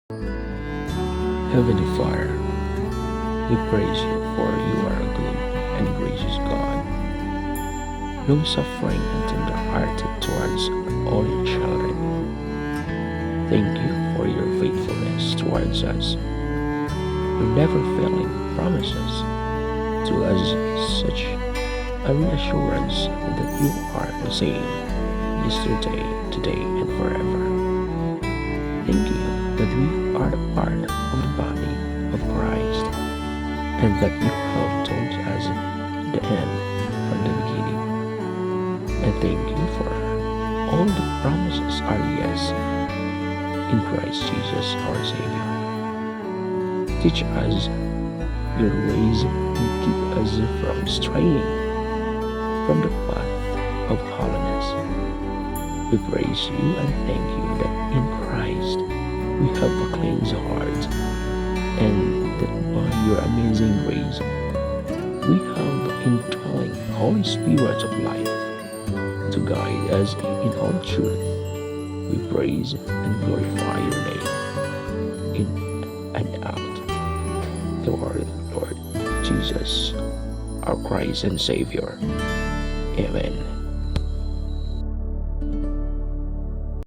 Heavenly Father, we praise you for you are a good and gracious God, long-suffering and tender-hearted towards all your children. Thank you for your faithfulness towards us. Your never-failing promises to us is such a reassurance that you are the same yesterday, today, and forever. Thank you that we are a part of the body of Christ and that you have told us the end from the beginning. And thank you for all the promises are yes in Christ Jesus our Savior. Teach us your ways and keep us from straying from the path of holiness. We praise you and thank you that in Christ we have a cleansed heart and that by your amazing grace we have indwelling Holy Spirit of life to guide us in all truth. We praise and glorify your name in and out through our Lord Jesus, our Christ and Savior. Amen.